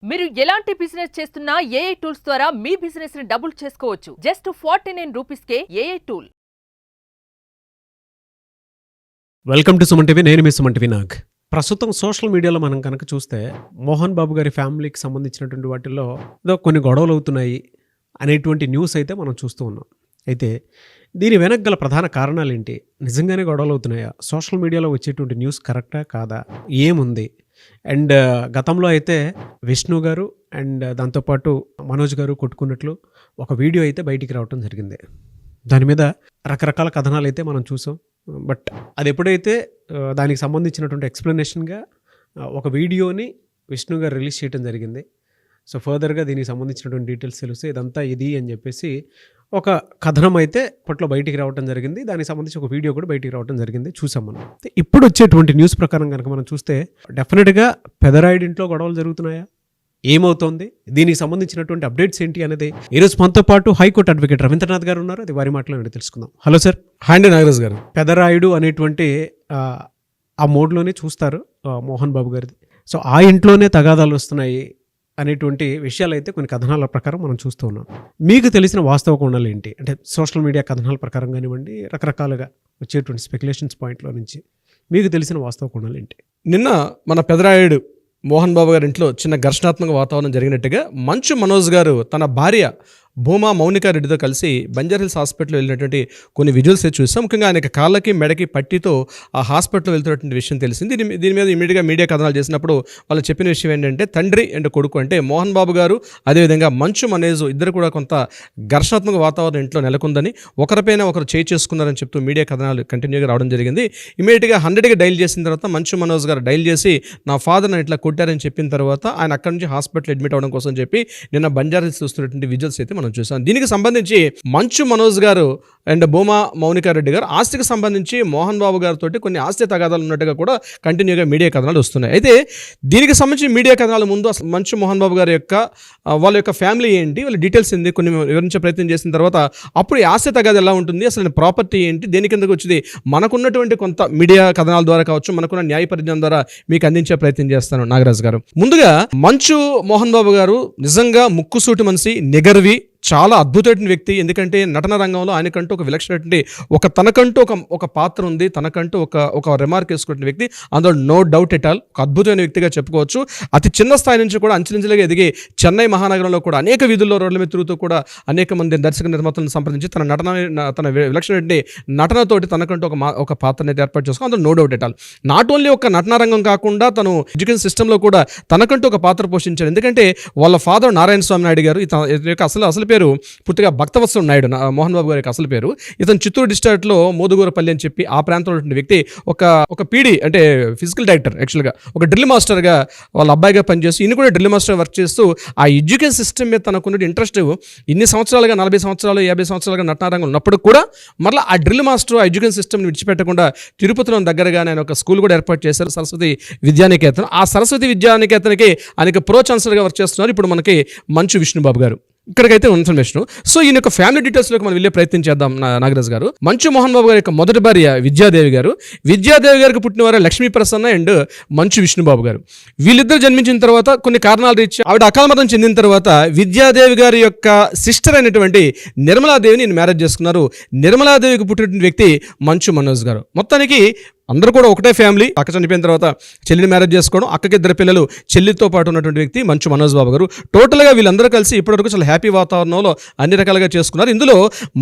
మీరు ఎలాంటి బిజినెస్ చేస్తున్నా ఏఐ టూల్స్ ద్వారా మీ బిజినెస్ ని డబుల్ చేసుకోవచ్చు. జస్ట్ 49 రూపీస్కే AI tool. Welcome to Suman TV. నేను మీ సుమన్ టీవీ నాగ్. ప్రస్తుతం సోషల్ మీడియాలో మనం కనుక చూస్తే మోహన్ బాబు గారి ఫ్యామిలీకి సంబంధించినటువంటి వాటిల్లో ఏదో కొన్ని గొడవలు అవుతున్నాయి అనేటువంటి న్యూస్ అయితే మనం చూస్తూ ఉన్నాం. అయితే దీని వెనక గల ప్రధాన కారణాలు ఏంటి? నిజంగానే గొడవలు అవుతున్నాయా? సోషల్ మీడియాలో వచ్చేటువంటి న్యూస్ కరెక్టా కాదా? ఏముంది? అండ్ గతంలో అయితే విష్ణు గారు అండ్ దాంతోపాటు మనోజ్ గారు కొట్టుకున్నట్లు ఒక వీడియో అయితే బయటికి రావడం జరిగింది. దాని మీద రకరకాల కథనాలు అయితే మనం చూసాం. బట్ అది ఎప్పుడైతే దానికి సంబంధించినటువంటి ఎక్స్ప్లెనేషన్గా ఒక వీడియోని విష్ణు గారు రిలీజ్ చేయడం జరిగింది. సో ఫర్దర్గా దీనికి సంబంధించినటువంటి డీటెయిల్స్ తెలిస్తే ఇదంతా ఇది అని చెప్పేసి ఒక కథనం అయితే అప్పట్లో బయటికి రావడం జరిగింది. దానికి సంబంధించి ఒక వీడియో కూడా బయటికి రావడం జరిగింది, చూసాం మనం. ఇప్పుడు వచ్చేటువంటి న్యూస్ ప్రకారం కనుక మనం చూస్తే డెఫినెట్గా పెదరాయుడు ఇంట్లో గొడవలు జరుగుతున్నాయా? ఏమవుతోంది? దీనికి సంబంధించినటువంటి అప్డేట్స్ ఏంటి అనేది ఈరోజు మనతో పాటు హైకోర్టు అడ్వకేట్ రవీంద్రనాథ్ గారు ఉన్నారు. అది వారి మాటలో తెలుసుకుందాం. Hello sir. హాయ్ నాగరాజ్ గారు. పెదరాయుడు అనేటువంటి ఆ మోడ్లోనే చూస్తారు మోహన్ బాబు గారిది. సో ఆ ఇంట్లోనే తగాదాలు వస్తున్నాయి అనేటువంటి విషయాలు అయితే కొన్ని కథనాల ప్రకారం మనం చూస్తూ ఉన్నాం. మీకు తెలిసిన వాస్తవ కోణాలు ఏంటి? అంటే సోషల్ మీడియా కథనాల ప్రకారం కానివ్వండి, రకరకాలుగా వచ్చేటువంటి స్పెక్యులేషన్స్ పాయింట్లో నుంచి మీకు తెలిసిన వాస్తవ కోణాలు ఏంటి? నిన్న మన పెదరాయుడు మోహన్ బాబు గారి ఇంట్లో చిన్న ఘర్షణాత్మక వాతావరణం జరిగినట్టుగా మంచు మనోజ్ గారు తన భార్య భూమా మౌనికారెడ్డితో కలిసి బంజారాహిల్స్ హాస్పిటల్లో వెళ్ళినటువంటి కొన్ని విజువల్స్ చూసాం. ముఖ్యంగా ఆయనకి కాళ్ళకి మెడకి పట్టితో ఆ హాస్పిటల్లో వెళ్తున్నటువంటి విషయం తెలిసింది. దీని మీద ఇమీడియట్గా మీడియా కథనాలు చేసినప్పుడు వాళ్ళు చెప్పిన విషయం ఏంటంటే తండ్రి అండ్ కొడుకు అంటే మోహన్ బాబు గారు అదేవిధంగా మంచు మనోజ్ ఇద్దరు కూడా కొంత ఘర్షణాత్మక వాతావరణం ఇంట్లో నెలకొందని, ఒకరిపైన ఒకరు చేసుకున్నారని చెప్తూ మీడియా కథనాలు కంటిన్యూగా రావడం జరిగింది. ఇమీడియట్గా 100కి డైల్ చేసిన తర్వాత మంచు మనోజ్ గారు డైల్ చేసి నా ఫాదర్ నన్ను ఇట్లా కొట్టారని చెప్పిన తర్వాత ఆయన అక్కడి నుంచి హాస్పిటల్ అడ్మిట్ అవ్వడం కోసం చెప్పి నిన్న బంజారాహిల్స్ చూస్తున్నటువంటి విజువల్స్ అయితే మనం చూసాం. దీనికి సంబంధించి మంచు మనోజ్ గారు అండ్ భూమా మౌనికారెడ్డి గారు ఆస్తికి సంబంధించి మోహన్ బాబు గారితో కొన్ని ఆస్తి తగాదాలు ఉన్నట్టుగా కూడా కంటిన్యూగా మీడియా కథనాలు వస్తున్నాయి. అయితే దీనికి సంబంధించి మీడియా కథనాల ముందు అసలు మంచు మోహన్ బాబు గారి యొక్క వాళ్ళ యొక్క ఫ్యామిలీ ఏంటి, వాళ్ళ డీటెయిల్స్ ఏంటి కొన్ని వివరించే ప్రయత్నం చేసిన తర్వాత అప్పుడు ఈ ఆస్తి తగాదా ఎలా ఉంటుంది, అసలు ప్రాపర్టీ ఏంటి, దేని కిందకు వచ్చింది, మనకున్నటువంటి కొంత మీడియా కథనాల ద్వారా కావచ్చు, మనకున్న న్యాయ పరిజ్ఞానం ద్వారా మీకు అందించే ప్రయత్నం చేస్తాను నాగరాజ్ గారు. ముందుగా మంచు మోహన్ బాబు గారు నిజంగా ముక్కుసూటి మనిషి, నిగర్వి, చాలా అద్భుతమైన వ్యక్తి. ఎందుకంటే నటన రంగంలో ఆయనకంటూ ఒక విలక్షణటువంటి తనకంటూ ఒక పాత్ర ఉంది, తనకంటూ ఒక రిమార్క్ వేసుకున్న వ్యక్తి, అందులో నో డౌట్ ఎట్ ఆల్ ఒక అద్భుతమైన వ్యక్తిగా చెప్పుకోవచ్చు. అతి చిన్న స్థాయి నుంచి కూడా అంచెలంచెలుగా ఎదిగి చెన్నై మహానగరంలో కూడా అనేక వీధుల్లో రోడ్ల మీద తిరుగుతూ కూడా అనేక మంది దర్శక నిర్మాతలను సంప్రదించి తన విలక్షణటువంటి నటనతోటి తనకంటూ ఒక పాత్రని ఏర్పాటు చేసుకుని అందులో no doubt at all. Not only ఒక నటన రంగం కాకుండా తను ఎడ్యుకేషన్ సిస్టంలో కూడా తనకంటూ ఒక పాత్ర పోషించాడు. ఎందుకంటే వాళ్ళ ఫాదర్ నారాయణ స్వామి నాయుడు గారు, అసలు పేరు పూర్తిగా భక్తవత్సల నాయుడు, మోహన్ బాబు గారికి అసలు పేరు. ఇతను చిత్తూరు డిస్ట్రిక్ట్లో మోదుగూరపల్లి అని చెప్పి ఆ ప్రాంతంలో ఉన్న వ్యక్తి. ఒక పీడీ అంటే ఫిజికల్ డైరెక్టర్, యాక్చువల్గా ఒక డ్రిల్ మాస్టర్గా వాళ్ళ అబ్బాయిగా పనిచేస్తూ ఈయన కూడా డ్రిల్ మాస్టర్ వర్క్ చేస్తూ ఆ ఎడ్యుకేషన్ సిస్టమ్ మీద తనకున్న ఇంట్రెస్ట్ ఇన్ని సంవత్సరాలుగా 40 సంవత్సరాలు 50 సంవత్సరాలుగా నటనారంగం ఉన్నప్పుడు కూడా మళ్ళీ ఆ డ్రిల్ మాస్టర్ ఆ ఎడ్యుకేషన్ సిస్టమ్ని విడిచిపెట్టకుండా తిరుపతిలో దగ్గరగా ఆయన ఒక స్కూల్ కూడా ఏర్పాటు చేశారు, సరస్వతి విద్యానికేతన్. ఆ సరస్వతి విద్యానికేతన్కి ఆయనకి ప్రో ఛాన్సలర్గా వర్క్ చేస్తున్నారు ఇప్పుడు మనకి మంచు విష్ణుబాబు గారు. ఇక్కడికైతే ఇన్ఫర్మేషన్. సో ఈయన యొక్క ఫ్యామిలీ డీటెయిల్స్లోకి మనం వెళ్ళే ప్రయత్నం చేద్దాం నాగరాజ్ గారు. మంచు మోహన్ బాబు గారి యొక్క మొదటి భార్య విద్యాదేవి గారు, విద్యాదేవి గారికి పుట్టినవారు లక్ష్మీ ప్రసన్న అండ్ మంచు విష్ణుబాబు గారు. వీళ్ళిద్దరు జన్మించిన తర్వాత కొన్ని కారణాల రీత్యా ఆవిడ అకాల మరణం చెందిన తర్వాత విద్యాదేవి గారి యొక్క సిస్టర్ అయినటువంటి నిర్మలాదేవిని ఈయన మ్యారేజ్ చేసుకున్నారు. నిర్మలాదేవికి పుట్టినటువంటి వ్యక్తి మంచు మనోజ్ గారు. మొత్తానికి అందరూ కూడా ఒకటే ఫ్యామిలీ. అక్క చనిపోయిన తర్వాత చెల్లిని మ్యారేజ్ చేసుకోవడం, అక్కకి 2 పిల్లలు, చెల్లితో పాటు ఉన్నటువంటి వ్యక్తి మంచు మనోజ్ బాబు గారు. టోటల్గా వీళ్ళందరూ కలిసి ఇప్పటివరకు చాలా హ్యాపీ వాతావరణంలో అన్ని రకాలుగా చేసుకున్నారు. ఇందులో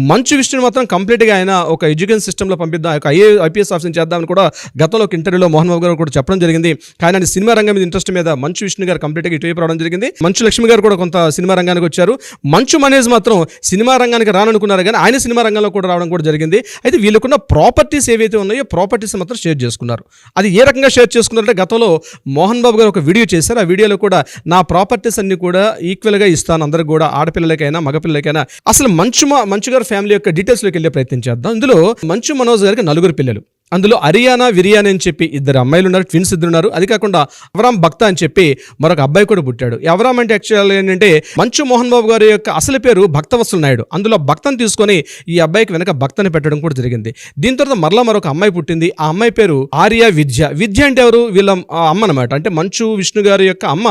మంచు విష్ణుని మాత్రం కంప్లీట్గా ఆయన ఒక ఎడ్యుకేషన్ సిస్టంలో పంపిద్దాం, ఒక ఐపీఎస్ ఆఫీసర్ చేద్దామని కూడా గతంలో ఒక ఇంటర్వ్యూలో మోహన్ బాబు గారు కూడా చెప్పడం జరిగింది. కానీ ఆయన సినిమా రంగం మీద ఇంట్రెస్ట్ మీద మంచు విష్ణు గారు కంప్లీట్గా ఇటువైపు రావడం జరిగింది. మంచు లక్ష్మి గారు కూడా కొంత సినిమా రంగానికి వచ్చారు. మంచు మనోజ్ మాత్రం సినిమా రంగానికి రాననుకున్నారు కానీ ఆయన సినిమా రంగంలో కూడా రావడం కూడా జరిగింది. అయితే వీళ్ళకున్న ప్రాపర్టీస్ ఏవైతే ఉన్నాయో ప్రాపర్టీస్ మాత్రం షేర్ చేసుకున్నారు. అది ఏ రకంగా షేర్ చేసుకున్నారంటే గతంలో మోహన్ బాబు గారు ఒక వీడియో చేశారు. ఆ వీడియోలో కూడా నా ప్రాపర్టీస్ అన్ని కూడా ఈక్వల్గా ఇస్తాను అందరికి కూడా, ఆడపిల్లలకైనా మగపిల్లలకైనా. అసలు మంచు గారి ఫ్యామిలీ యొక్క డీటెయిల్స్లోకి వెళ్ళే ప్రయత్నం చేద్దాం. ఇందులో మంచు మనోజ్ గారికి 4 పిల్లలు. అందులో అరియానా విరియానా అని చెప్పి ఇద్దరు అమ్మాయిలు ఉన్నారు, ట్విన్స్ ఇద్దరు ఉన్నారు. అది కాకుండా అవరామ్ భక్త అని చెప్పి మరొక అబ్బాయి కూడా పుట్టాడు. ఈ అవరామ్ అంటే యాక్చువల్ ఏంటంటే మంచు మోహన్ బాబు గారి యొక్క అసలు పేరు భక్తవత్సల నాయుడు. అందులో భక్తను తీసుకొని ఈ అబ్బాయికి వెనక భక్తని పెట్టడం కూడా జరిగింది. దీని తర్వాత మరలా మరొక అమ్మాయి పుట్టింది. ఆ అమ్మాయి పేరు ఆర్య విద్య. విద్య అంటే ఎవరు? వీళ్ళ అమ్మ అనమాట. అంటే మంచు విష్ణు గారి యొక్క అమ్మ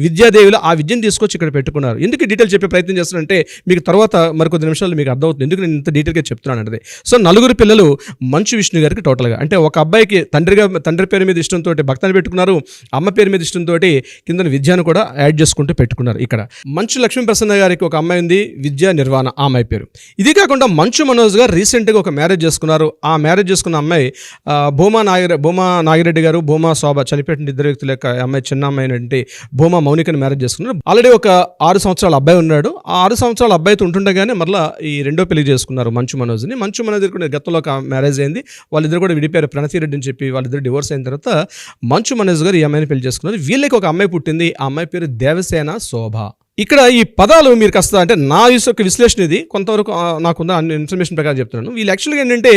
విద్యాదేవిలో ఆ విద్యను తీసుకొచ్చి ఇక్కడ పెట్టుకున్నారు. ఎందుకు డీటెయిల్ చెప్పే ప్రయత్నం చేస్తానంటే మీకు తర్వాత మరికొద్ది నిమిషాలు మీకు అర్థమవుతుంది ఎందుకు నేను ఇంత డీటెయిల్గా చెప్తున్నాను అంటే. సో నలుగురు పిల్లలు మంచు విష్ణు గారికి టోటల్గా. అంటే ఒక అబ్బాయికి తండ్రి పేరు మీద ఇష్టంతో భక్తని పెట్టుకున్నారు, అమ్మ పేరు మీద ఇష్టంతో కింద విద్యను కూడా యాడ్ చేసుకుంటూ పెట్టుకున్నారు. ఇక్కడ మంచు లక్ష్మీ ప్రసన్న గారికి ఒక అమ్మాయి ఉంది, విద్యా నిర్వాణ, ఆ అమ్మాయి పేరు. ఇది కాకుండా మంచు మనోజ్ గారు రీసెంట్గా ఒక మ్యారేజ్ చేసుకున్నారు. ఆ మ్యారేజ్ చేసుకున్న అమ్మాయి భూమా నాగిరెడ్డి గారు, భూమా శోభ, చనిపోయిన ఇద్దరు వ్యక్తుల యొక్క అమ్మాయి, చిన్న అమ్మాయి అంటే భూమా మౌనికని మ్యారేజ్ చేసుకున్నారు. ఆల్రెడీ ఒక 6 సంవత్సరాల అబ్బాయి ఉన్నాడు. ఆ 6 సంవత్సరాల అబ్బాయితో ఉంటుండగానే మరలా ఈ రెండో పెళ్లి చేసుకున్నారు మంచు మనోజ్ని. మంచు మనోజ్ కూడా గతంలో ఒక మ్యారేజ్ అయింది. వాళ్ళిద్దరు కూడా విడిపోయారు, ప్రణతి రెడ్డి అని చెప్పి. వాళ్ళిద్దరు డివోర్స్ అయిన తర్వాత మంచు మనోజ్ గారు ఈ అమ్మాయిని పెళ్లి చేసుకున్నారు. వీళ్ళకి ఒక అమ్మాయి పుట్టింది. ఆ అమ్మాయి పేరు దేవసేన శోభ. ఇక్కడ ఈ పదాలు మీరు కాస్త అంటే నా యొక్క విశ్లేషణ ఇది కొంతవరకు నాకున్న ఇన్ఫర్మేషన్ ప్రకారం చెప్తున్నాను. వీళ్ళు యాక్చువల్గా ఏంటంటే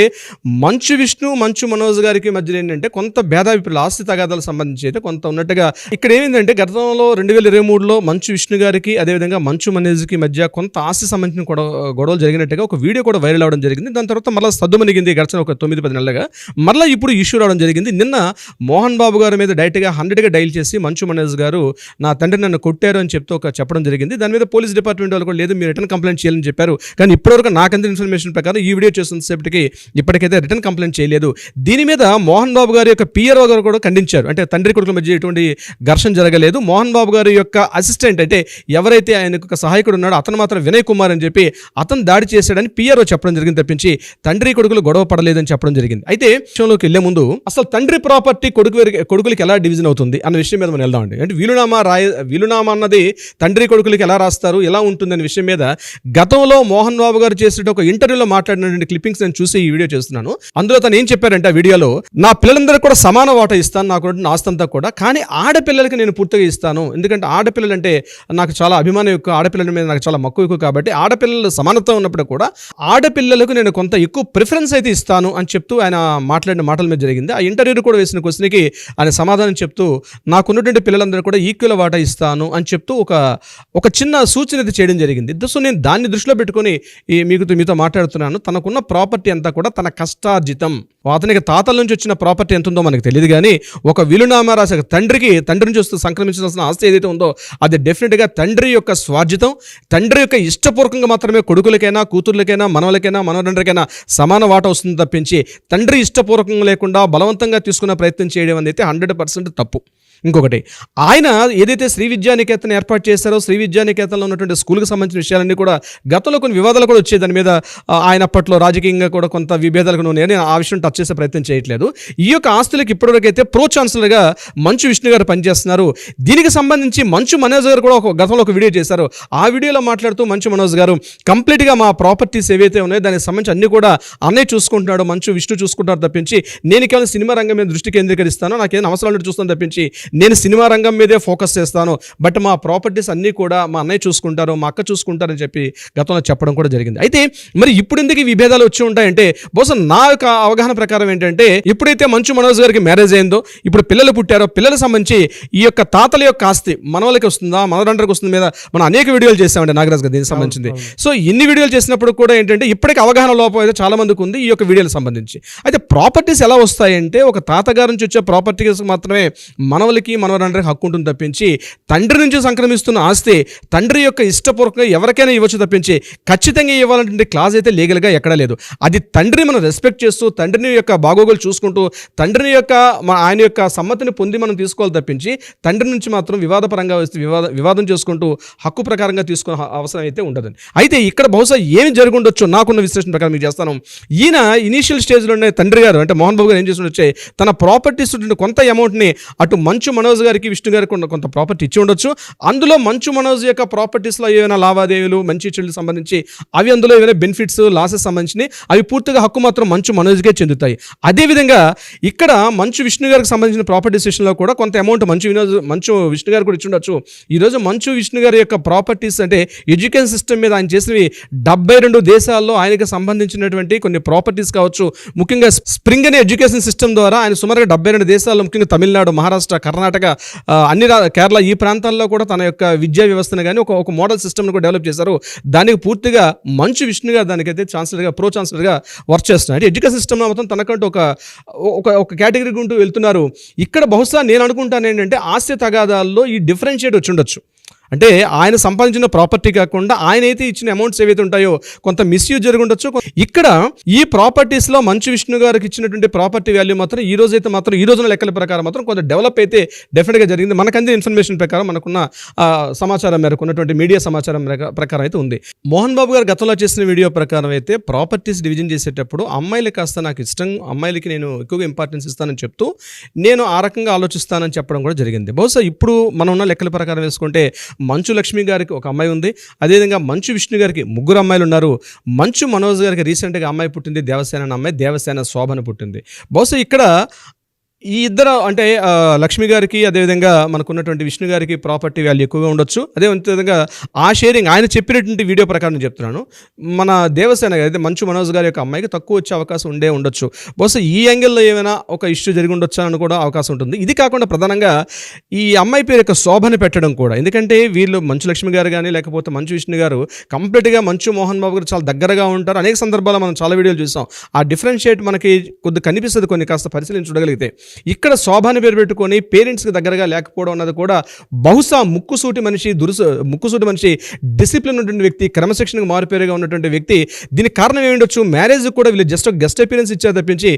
మంచు విష్ణు, మంచు మనోజ్ గారికి మధ్యలో ఏంటంటే కొంత భేదాభిప్రాయాలు, ఆస్తి తగాదాలకు సంబంధించి అయితే కొంత ఉన్నట్టుగా ఇక్కడ ఏమైందంటే గతంలో 2023లో మంచు విష్ణు గారికి అదేవిధంగా మంచు మనోజ్కి మధ్య కొంత ఆస్తి సంబంధించిన గొడవలు జరిగినట్టుగా ఒక వీడియో కూడా వైరల్ అవడం జరిగింది. దాని తర్వాత మళ్ళీ సద్దుమణిగింది గడిచిన ఒక 9-10 నెలలుగా. మళ్ళీ ఇప్పుడు ఇష్యూ రావడం జరిగింది. నిన్న మోహన్ బాబు గారి మీద డైరెక్ట్గా 100గా డైల్ చేసి మంచు మనోజ్ గారు నా తండ్రి నన్ను కొట్టారు అని చెప్తూ చెప్పడం జరిగింది. దాని మీద పోలీస్ డిపార్ట్మెంట్ వాళ్ళు కూడా లేదు మీరు రిటర్న్ కంప్లైంట్ చేయాలని చెప్పారు. కానీ ఇప్పటివరకు నాకంత ఇన్ఫర్మేషన్ ప్రకారం ఈ వీడియో చేస్తున్నసేపటికి ఇప్పటికైతే రిటర్న్ కంప్లైంట్ చేయలేదు. దీని మీద మోహన్ బాబు గారి యొక్క పిఆర్ఓ గారు కూడా ఖండించారు. అంటే తండ్రి కొడుకుల మధ్య ఎటువంటి ఘర్షణ జరగలేదు. మోహన్ బాబు గారి యొక్క అసిస్టెంట్ అంటే ఎవరైతే ఆయనకు ఒక సహాయకుడు ఉన్నాడో అతను మాత్రం వినయ్ కుమార్ అని చెప్పి అతను దాడి చేశాడని పిఆర్ఓ చెప్పడం జరిగింది తప్పించి తండ్రి కొడుకులు గొడవ పడలేదని చెప్పడం జరిగింది. అయితే విషయంలోకి వెళ్లే ముందు అసలు తండ్రి ప్రాపర్టీ కొడుకులకి ఎలా డివిజన్ అవుతుంది అన్న విషయం మీద మనం వెళ్దామండి. అంటే వీలునామా అన్నది తండ్రి కొడుకులకి ఎలా రాస్తారు, ఎలా ఉంటుందనే విషయం మీద గతంలో మోహన్ బాబు గారు చేసిన ఒక ఇంటర్వ్యూలో మాట్లాడినటువంటి క్లిప్పింగ్స్ నేను చూసి ఈ వీడియో చేస్తున్నాను. అందులో తను ఏం చెప్పారంటే ఆ వీడియోలో, నా పిల్లలందరూ కూడా సమాన వాటా ఇస్తాను, నాకు ఆస్తంతా కూడా, కానీ ఆడపిల్లలకి నేను పూర్తిగా ఇస్తాను. ఎందుకంటే ఆడపిల్లలంటే నాకు చాలా అభిమానం ఎక్కువ, ఆడపిల్లల మీద నాకు చాలా మక్కువ ఎక్కువ. కాబట్టి ఆడపిల్లలు సమానత్వం ఉన్నప్పుడు కూడా ఆడపిల్లలకు నేను కొంత ఎక్కువ ప్రిఫరెన్స్ అయితే ఇస్తాను అని చెప్తూ ఆయన మాట్లాడిన మాటల మీద జరిగింది. ఆ ఇంటర్వ్యూలో కూడా వేసిన క్వశ్చన్కి ఆయన సమాధానం చెప్తూ నాకున్నటువంటి పిల్లలందరూ కూడా ఈక్వల్ వాటా ఇస్తాను అని చెప్తూ ఒక చిన్న సూచన అయితే చేయడం జరిగింది. సో నేను దాన్ని దృష్టిలో పెట్టుకొని మీతో మాట్లాడుతున్నాను. తనకున్న ప్రాపర్టీ అంతా కూడా తన కష్టార్జితం. అతనికి తాతల నుంచి వచ్చిన ప్రాపర్టీ ఎంత ఉందో మనకు తెలియదు, కానీ ఒక విలునామా రాసే తండ్రి నుంచి వస్తూ సంక్రమించాల్సిన ఆస్తి ఏదైతే ఉందో అది డెఫినెట్గా తండ్రి యొక్క స్వార్జితం. తండ్రి యొక్క ఇష్టపూర్వకంగా మాత్రమే కొడుకులకైనా, కూతుర్లకైనా, మనవలకైనా, మనవరండ్రికైనా సమాన వాటా వస్తుంది తప్పించి తండ్రి ఇష్టపూర్వకంగా లేకుండా బలవంతంగా తీసుకునే ప్రయత్నం చేయడం అనేది 100% తప్పు. ఇంకొకటి, ఆయన ఏదైతే శ్రీ విద్యానికేతన్ ఏర్పాటు చేశారో, శ్రీ విద్యానికేతన్లో ఉన్నటువంటి స్కూల్కి సంబంధించిన విషయాలన్నీ కూడా గతంలో కొన్ని వివాదాలు కూడా వచ్చాయి. దాని మీద ఆయన అప్పట్లో రాజకీయంగా కూడా కొంత విభేదాలకు నేను ఆ విషయం టచ్ చేసే ప్రయత్నం చేయట్లేదు. ఈ యొక్క ఆస్తులకు ఇప్పటివరకు అయితే ప్రో ఛాన్సలర్గా మంచు విష్ణు గారు పనిచేస్తున్నారు. దీనికి సంబంధించి మంచు మనోజ్ గారు కూడా గతంలో ఒక వీడియో చేశారు. ఆ వీడియోలో మాట్లాడుతూ మంచు మనోజ్ గారు కంప్లీట్గా మా ప్రాపర్టీస్ ఏవైతే ఉన్నాయో దానికి సంబంధించి అన్ని కూడా అన్నయ్య చూసుకుంటున్నాడు, మంచు విష్ణు చూసుకుంటారు తప్పించి నేను కేవలం సినిమా రంగం మీద దృష్టి కేంద్రీకరిస్తాను, నాకేం అవసరాలు చూస్తాను తప్పించి నేను సినిమా రంగం మీదే ఫోకస్ చేస్తాను, బట్ మా ప్రాపర్టీస్ అన్నీ కూడా మా అన్నయ్య చూసుకుంటారు, మా అక్క చూసుకుంటారని చెప్పి గతంలో చెప్పడం కూడా జరిగింది. అయితే మరి ఇప్పుడు ఎందుకు విభేదాలు వచ్చి ఉంటాయంటే బహుశా నా యొక్క అవగాహన ప్రకారం ఏంటంటే ఎప్పుడైతే మంచు మనోజ్ గారికి మ్యారేజ్ అయిందో, ఇప్పుడు పిల్లలు పుట్టారో, పిల్లలకు సంబంధించి ఈ యొక్క తాతల యొక్క ఆస్తి మనవలకి వస్తుందా, మనవరండ్రికి వస్తుంది మీద మనం అనేక వీడియోలు చేసామండి నాగరాజ్ గారు దీనికి సంబంధించింది. సో ఇన్ని వీడియోలు చేసినప్పుడు కూడా ఏంటంటే ఇప్పటికీ అవగాహన లోపం అయితే చాలా మందికి ఉంది ఈ యొక్క వీడియోలకు సంబంధించి. అయితే ప్రాపర్టీస్ ఎలా వస్తాయంటే ఒక తాతగారి నుంచి వచ్చే ప్రాపర్టీస్ మాత్రమే మనవలకి, మనవరండ్రికి హక్కు ఉంటుంది తప్పించి తండ్రి నుంచి సంక్రమిస్తున్న ఆస్తి తండ్రి యొక్క ఇష్టపూర్వకంగా ఎవరికైనా ఇవ్వచ్చు తప్పించి ఖచ్చితంగా ఇవ్వాలంటే క్లాజ్ అయితే లీగల్గా ఎక్కడా లేదు. అది తండ్రిని మనం రెస్పెక్ట్ చేస్తూ, తండ్రిని యొక్క బాగోగులు చూసుకుంటూ, తండ్రిని యొక్క ఆయన యొక్క సమ్మతిని పొంది మనం తీసుకోవాలి తప్పించి తండ్రి నుంచి మాత్రం వివాదపరంగా వస్తే వివాదం చేసుకుంటూ హక్కు ప్రకారంగా తీసుకునే అవసరం అయితే ఉండదు. అయితే ఇక్కడ బహుశా ఏమి జరుగుండొచ్చు నాకున్న విశ్లేషణ ప్రకారం మీకు చేస్తాను. ఈయన ఇనీషియల్ స్టేజ్లోనే తండ్రి గారు అంటే మోహన్ బాబు గారు ఏం చేసి వచ్చే తన ప్రాపర్టీస్ కొంత అమౌంట్ని అటు మంచు మంచు మనోజ్ గారికి విష్ణు గారికి కొంత ప్రాపర్టీ ఇచ్చి ఉండొచ్చు. అందులో మంచు మనోజ్ యొక్క ప్రాపర్టీస్లో ఏమైనా లావాదేవీలు మంచి చెడులకు సంబంధించి అవి అందులో ఏమైనా బెనిఫిట్స్ లాసెస్ సంబంధించినవి అవి పూర్తిగా హక్కు మాత్రం మంచు మనోజ్కే చెందుతాయి. అదేవిధంగా ఇక్కడ మంచు విష్ణు గారికి సంబంధించిన ప్రాపర్టీ సెషన్లో కూడా కొంత అమౌంట్ మంచు విష్ణు గారు కూడా ఇచ్చి ఉండొచ్చు. ఈరోజు మంచు విష్ణు గారి యొక్క ప్రాపర్టీస్ అంటే ఎడ్యుకేషన్ సిస్టమ్ మీద ఆయన చేసినవి 72 దేశాల్లో ఆయనకి సంబంధించినటువంటి కొన్ని ప్రాపర్టీస్ కావచ్చు. ముఖ్యంగా స్ప్రింగ్ అనే ఎడ్యుకేషన్ సిస్టమ్ ద్వారా ఆయన సుమారుగా 72 దేశాల్లో ముఖ్యంగా తమిళనాడు, మహారాష్ట్ర, కర్ణాటక, కేరళ ఈ ప్రాంతాల్లో కూడా తన యొక్క విద్యా వ్యవస్థను కానీ ఒక మోడల్ సిస్టమ్ను కూడా డెవలప్ చేశారు. దానికి పూర్తిగా మంచు విష్ణు గారు దానికైతే ప్రో ఛాన్సలర్గా వర్క్ చేస్తున్నారు. అంటే ఎడ్యుకేషన్ సిస్టమ్లో మొత్తం తనకంటూ ఒక కేటగిరీ ఉంటూ వెళ్తున్నారు. ఇక్కడ బహుశా నేను అనుకుంటాను ఏంటంటే ఆస్తి తగాదాల్లో ఈ డిఫరెన్షియేట్ వచ్చి ఉండొచ్చు. అంటే ఆయన సంపాదించిన ప్రాపర్టీ కాకుండా ఆయన అయితే ఇచ్చిన అమౌంట్స్ ఏవైతే ఉంటాయో కొంత మిస్యూజ్ జరిగి ఉండొచ్చు. ఇక్కడ ఈ ప్రాపర్టీస్లో మంచు విష్ణు గారికి ఇచ్చినటువంటి ప్రాపర్టీ వాల్యూ మాత్రం ఈ రోజున లెక్కల ప్రకారం మాత్రం కొంత డెవలప్ అయితే డెఫినెట్గా జరిగింది. మనకు అందిన ఇన్ఫర్మేషన్ ప్రకారం, మనకున్న సమాచారం మేరకు, ఉన్నటువంటి మీడియా సమాచారం ప్రకారం అయితే ఉంది. మోహన్ బాబు గారు గతంలో చేసిన వీడియో ప్రకారం అయితే ప్రాపర్టీస్ డివిజన్ చేసేటప్పుడు అమ్మాయిలు కాస్త నాకు ఇష్టం, అమ్మాయిలకి నేను ఎక్కువగా ఇంపార్టెన్స్ ఇస్తానని చెప్తూ నేను ఆ రకంగా ఆలోచిస్తానని చెప్పడం కూడా జరిగింది. బహుశా ఇప్పుడు మనం ఉన్న లెక్కల ప్రకారం వేసుకుంటే మంచు లక్ష్మి గారికి ఒక అమ్మాయి ఉంది, అదేవిధంగా మంచు విష్ణు గారికి 3 అమ్మాయిలు ఉన్నారు. మంచు మనోజ్ గారికి రీసెంట్గా అమ్మాయి పుట్టింది, దేవసేన అనే అమ్మాయి, దేవసేన శోభన పుట్టింది. బహుశా ఇక్కడ ఈ ఇద్దరు అంటే లక్ష్మి గారికి అదేవిధంగా మనకున్నటువంటి విష్ణు గారికి ప్రాపర్టీ వాల్యూ ఎక్కువగా ఉండొచ్చు. అదేవిధంగా ఆ షేరింగ్ ఆయన చెప్పినటువంటి వీడియో ప్రకారం చెప్తున్నాను, మన దేవసేన అయితే మంచు మనోజ్ గారి యొక్క అమ్మాయికి తక్కువ వచ్చే అవకాశం ఉండొచ్చు. బహుశా ఈ యాంగిల్లో ఏమైనా ఒక ఇష్యూ జరిగి ఉండొచ్చు అని కూడా అవకాశం ఉంటుంది. ఇది కాకుండా ప్రధానంగా ఈ అమ్మాయి పేరు యొక్క శోభని పెట్టడం కూడా, ఎందుకంటే వీళ్ళు మంచు లక్ష్మి గారు కానీ లేకపోతే మంచు విష్ణు గారు కంప్లీట్గా మంచు మోహన్ బాబు గారు చాలా దగ్గరగా ఉంటారు. అనేక సందర్భాల్లో మనం చాలా వీడియోలు చూసాం. ఆ డిఫరెన్షియేట్ మనకి కొద్దిగా కనిపిస్తుంది కొన్ని కాస్త పరిశీలించి చూడగలిగితే. ఇక్కడ శోభాని పేరు పెట్టుకొని పేరెంట్స్కి దగ్గరగా లేకపోవడం అన్నది కూడా బహుశా ముక్కుసూటి మనిషి, డిసిప్లిన్ ఉన్నటువంటి వ్యక్తి, క్రమశిక్షణకు మారుపేరుగా ఉన్నటువంటి వ్యక్తి. దీనికి కారణం ఏమిటొచ్చు, మ్యారేజ్ కూడా వీళ్ళు జస్ట్ గెస్ట్ అపీరెన్స్ ఇచ్చారు తప్పించి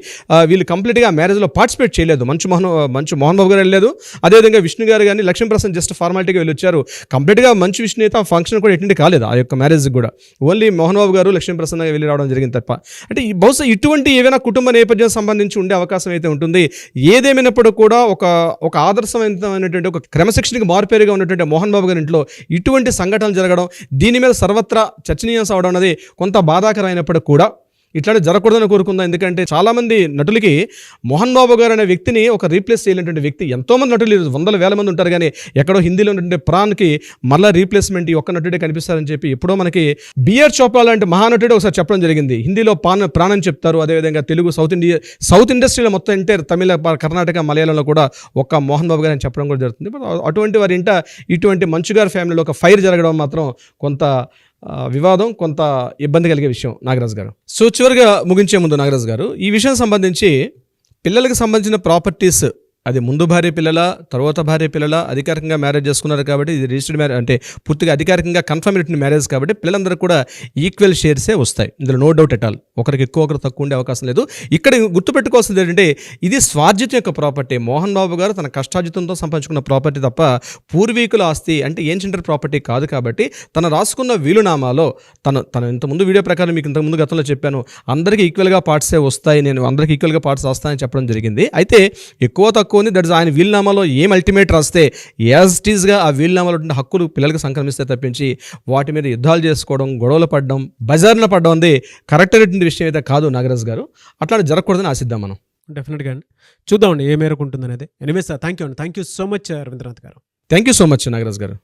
వీళ్ళు కంప్లీట్గా మ్యారేజ్లో పార్టిసిపేట్ చేయలేదు. మంచు మోహన్ బాబు గారు వెళ్ళలేదు, అదేవిధంగా విష్ణు గారు కానీ లక్ష్మీప్రసాద్ జస్ట్ ఫార్మాలిటీగా వెళ్ళి వచ్చారు. కంప్లీట్గా మంచు విష్ణు అయితే ఆ ఫంక్షన్ కూడా అటెండ్ కాలేదు ఆ యొక్క మ్యారేజ్ కూడా. ఓన్లీ మోహన్ బాబు గారు లక్ష్మీప్రసాద్ వెళ్ళి రావడం జరిగింది తప్ప. అంటే బహుశా ఇటువంటి ఏవైనా కుటుంబ నేపథ్యం సంబంధించి ఉండే అవకాశం అయితే ఉంటుంది. ఏదేమైనప్పుడు కూడా ఒక ఆదర్శవంతమైనటువంటి ఒక క్రమశిక్షణకి మారుపేరుగా ఉన్నటువంటి మోహన్ బాబు గారి ఇంట్లో ఇటువంటి సంఘటనలు జరగడం, దీని మీద సర్వత్రా చర్చనీయాంశం అవడం అనేది కొంత బాధాకరమైనప్పుడు కూడా ఇట్లాంటి జరగకూడదని కోరుకుందాం. ఎందుకంటే చాలామంది నటులకి మోహన్ బాబు గారు అనే వ్యక్తిని ఒక రీప్లేస్ చేయలేనటువంటి వ్యక్తి. ఎంతోమంది నటులు 100,000 మంది ఉంటారు, కానీ ఎక్కడో హిందీలో ఉన్నటువంటి ప్రాణ్కి మళ్ళీ రీప్లేస్మెంట్ ఈ ఒక్క నటుడే కనిపిస్తారని చెప్పి ఎప్పుడో మనకి బిఆర్ చోప్రా లాంటి మహానటుడే ఒకసారి చెప్పడం జరిగింది. హిందీలో ప్రాణం చెప్తారు, అదేవిధంగా తెలుగు సౌత్ ఇండస్ట్రీలో మొత్తం ఎంటైర్ తమిళ, కర్ణాటక, మలయాళంలో కూడా ఒక్క మోహన్ బాబు గారు అని చెప్పడం కూడా జరుగుతుంది. అటువంటి వారి ఇంట ఇటువంటి మంచు గారి ఫ్యామిలీలో ఒక ఫైర్ జరగడం మాత్రం కొంత వివాదం, కొంత ఇబ్బంది కలిగే విషయం నాగరాజు గారు. సో చివరిగా ముగించే ముందు నాగరాజు గారు, ఈ విషయం సంబంధించి పిల్లలకు సంబంధించిన ప్రాపర్టీస్ అది ముందు భార్య పిల్లల, తర్వాత భార్య పిల్లల అధికారికంగా మ్యారేజ్ చేసుకున్నారు కాబట్టి ఇది రిజిస్టర్డ్ మ్యారేజ్, అంటే పూర్తిగా అధికారికంగా కన్ఫర్మేటెడ్ మ్యారేజ్ కాబట్టి పిల్లలందరూ కూడా ఈక్వల్ షేర్సే వస్తాయి. ఇందులో నో డౌట్ ఎట్ ఆల్. ఒకరికి ఎక్కువ, ఒకరు తక్కువ ఉండే అవకాశం లేదు. ఇక్కడ గుర్తుపెట్టుకోవాల్సింది ఏంటంటే ఇది స్వార్జితం యొక్క ప్రాపర్టీ. మోహన్ బాబు గారు తన కష్టార్జితంతో సంపాదించుకున్న ప్రాపర్టీ తప్ప పూర్వీకుల ఆస్తి అంటే ఏన్షియంట్ ప్రాపర్టీ కాదు. కాబట్టి తను రాసుకున్న వీలునామాలో తను ఇంతకుముందు వీడియో ప్రకారం మీకు ఇంతకుముందు గతంలో చెప్పాను, అందరికీ ఈక్వల్గా పార్ట్సే వస్తాయి, నేను అందరికీ ఈక్వల్గా పార్ట్స్ వస్తాయని చెప్పడం జరిగింది. అయితే ఎక్కువ తక్కువ ఉంది, దట్ ఇస్ ఆయన వీలునామాలో ఏం అల్టిమేట్ రాస్తే యాజ్ ఇట్ ఈస్గా ఆ వీలునామాలో ఉన్న హక్కులు పిల్లలకు సంక్రమిస్తే తప్పించి వాటి మీద యుద్ధాలు చేసుకోవడం, గొడవలు పడడం, బజార్న పడడం అనేది కరెక్ట్ అయినటువంటి విషయం అయితే కాదు నాగరాజ్ గారు. అట్లా జరగకూడదని ఆశిద్దాం మనం. డెఫినెట్గా అండి, చూద్దామండి ఏ మేరకు ఉంటుంది అనేది. Anyways thank you so much Ravindranath గారు. Thank you so much Nagaraj గారు.